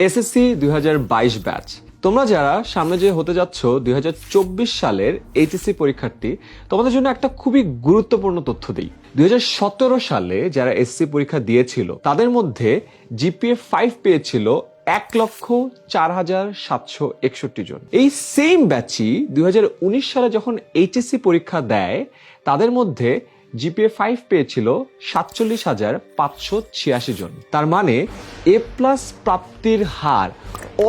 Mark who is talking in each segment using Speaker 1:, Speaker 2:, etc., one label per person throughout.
Speaker 1: SSC 2022 batch. তোমরা যারা সামনে যে হতে যাচ্ছ 2024 সালের এইচএসসি পরীক্ষার্থী, তোমাদের জন্য একটা খুবই গুরুত্বপূর্ণ তথ্য দিই। 2017 সালে যারা এসএসসি পরীক্ষা দিয়েছিল তাদের মধ্যে জিপিএ 5 পেয়েছিল 1,04,761 জন। এই সেম ব্যাচই 2019 সালে যখন এইচএসসি পরীক্ষা দেয় তাদের মধ্যে জিপিএ 5 পেয়েছিল 47,586 জন। তার মানে এ প্লাস প্রাপ্তির হার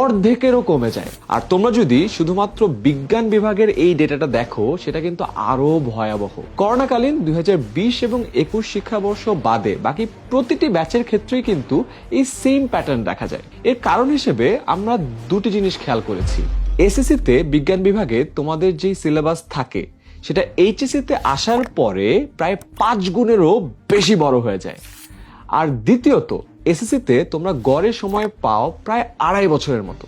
Speaker 1: অর্ধেকেরও কমে যায়। আর তোমরা যদি শুধুমাত্র বিজ্ঞান বিভাগের এই ডেটাটা দেখো সেটা কিন্তু আরো ভয়াবহ। করোনাকালীন 2020 এবং 21 শিক্ষাবর্ষ বাদে বাকি প্রতিটি ব্যাচের ক্ষেত্রেই কিন্তু এই সেম প্যাটার্ন দেখা যায়। এর কারণ হিসেবে আমরা দুটি জিনিস খেয়াল করেছি। এসএসসিতে বিজ্ঞান বিভাগে তোমাদের যেই সিলেবাস থাকে সেটা এইচএসসিতে আসার পরে প্রায় 5 গুণেরও বেশি বড় হয়ে যায়। আর দ্বিতীয়ত এসএসসিতে তোমরা গড়ে সময় পাও প্রায় 2.5 বছরের মতো,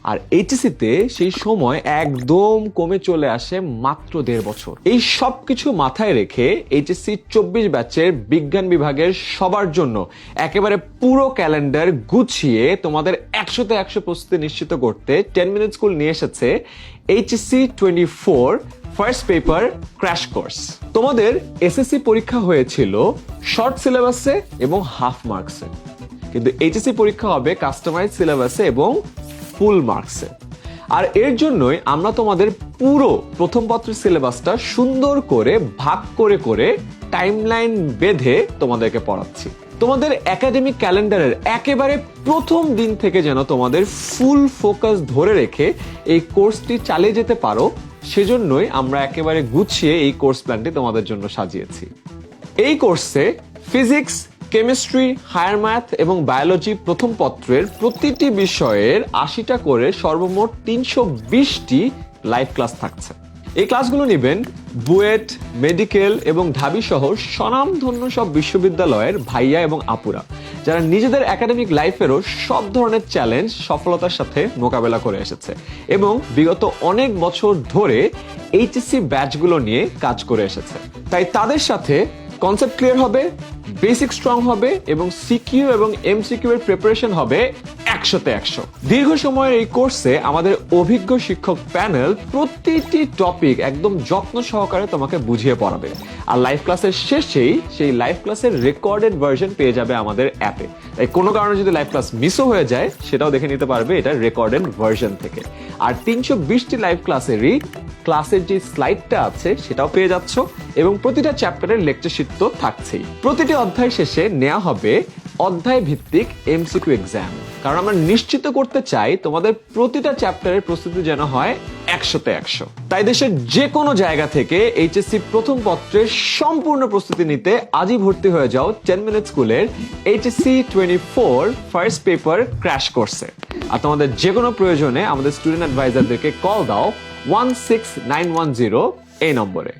Speaker 1: আর এইচএসসিতে সেই সময় একদম কমে চলে আসে মাত্র 1.5 বছর। এই সব কিছু মাথায় রেখে এইচএসসি 24 ব্যাচের বিজ্ঞান বিভাগের সবার জন্য একেবারে পুরো ক্যালেন্ডার গুছিয়ে তোমাদের 100তে 100 প্রস্তুতি নিশ্চিত করতে 10 মিনিট স্কুল নিয়ে এসেছে HSC 24 first paper crash course. তোমাদের এসএসসি পরীক্ষা হয়েছিল শর্ট সিলেবাসে এবং হাফ মার্কসে, কিন্তু এইচএসসি পরীক্ষা হবে কাস্টমাইজ সিলেবাসে এবং ফুল মার্কসে। আর এর জন্যই আমরা তোমাদের পুরো প্রথম পত্রের সিলেবাসটা সুন্দর করে ভাগ করে করে টাইমলাইন বেঁধে তোমাদেরকে পড়াচ্ছি। তোমাদের একাডেমিক ক্যালেন্ডারের একেবারে প্রথম দিন থেকে যেন তোমাদের ফুল ফোকাস ধরে রেখে এই কোর্সটি চালিয়ে যেতে পারো, সেজন্যই আমরা একেবারে গুছিয়ে এই কোর্স প্ল্যানটি তোমাদের জন্য সাজিয়েছি। এই কোর্সে ফিজিক্স, কেমিস্ট্রি, হায়ার ম্যাথ এবং বায়োলজি প্রথম পত্রের প্রতিটি বিষয়ের 80টা করে সর্বমোট 320টি লাইভ ক্লাস থাকছে। এই ক্লাসগুলো নেবেন বুয়েট, মেডিকেল এবং ঢাবি সহ স্বনামধন্য সব বিশ্ববিদ্যালয়ের ভাইয়া এবং আপুরা, যারা নিজেদের একাডেমিক লাইফেরও সব ধরনের চ্যালেঞ্জ সফলতার সাথে মোকাবেলা করে এসেছে এবং বিগত অনেক বছর ধরে এইচএসসি ব্যাচগুলো নিয়ে কাজ করে এসেছে। তাই তাদের সাথে কনসেপ্ট ক্লিয়ার হবে, বেসিক স্ট্রং হবে এবং সিকিউ এবং এমসিকিউ এর প্রিপারেশন হবে 100তে 100। দীর্ঘ সময়ের এই কোর্সে আমাদের অভিজ্ঞ শিক্ষক প্যানেল প্রতিটি টপিক একদম যত্ন সহকারে তোমাকে বুঝিয়ে পড়াবে। আর লাইভ ক্লাসের শেষেই সেই লাইভ ক্লাসের রেকর্ডেড ভার্সন পেয়ে যাবে আমাদের অ্যাপে। তাই কোনো কারণে যদি লাইভ ক্লাস মিসও হয়ে যায় সেটাও দেখে নিতে পারবে এটা রেকর্ডেড ভার্সন থেকে। আর 320টি লাইভ ক্লাসেরই ক্লাসের যে স্লাইডটা আছে সেটাও পেয়ে যাচ্ছ এবং প্রতিটা চ্যাপ্টারের লেকচার শীট তো থাকছেই। প্রতিটি অধ্যায় শেষে নেওয়া হবে অধ্যায় ভিত্তিক এমসিকিউ এক্সাম, কারণ আমরা নিশ্চিত করতে চাই তোমাদের প্রতিটা চ্যাপ্টারের প্রস্তুতি যেন হয় 100তে 100। তাই দেশের যে কোনো জায়গা থেকে এইচএসসি প্রথম পত্রের সম্পূর্ণ প্রস্তুতি নিতে আজই ভর্তি হয়ে যাও 10 মিনিট স্কুলের এইচএসসি 24 ফার্স্ট পেপার ক্র্যাশ কোর্সে। আর তোমাদের যে কোনো প্রয়োজনে আমাদের স্টুডেন্ট অ্যাডভাইজারদেরকে কল দাও 16910 এই নম্বরে।